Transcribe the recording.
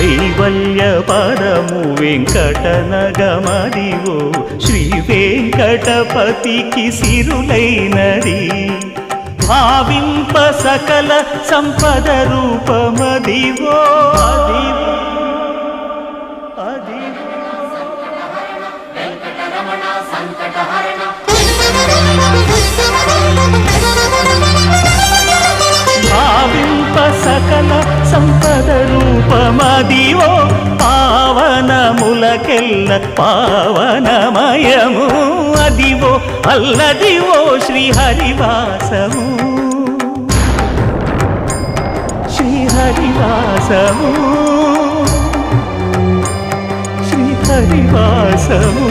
కైవల్య పదము వెంకటనగమదివో శ్రీ వెంకటపతికి సిరులైనది భావింప సకల సంపద రూపమదివో అదివో భావింప సకల సంపద రూపమదివో పావనములకెల్ల పావనమయము అదివో అల్లదివో శ్రీహరివాసము శ్రీహరివాసము శ్రీహరివాసము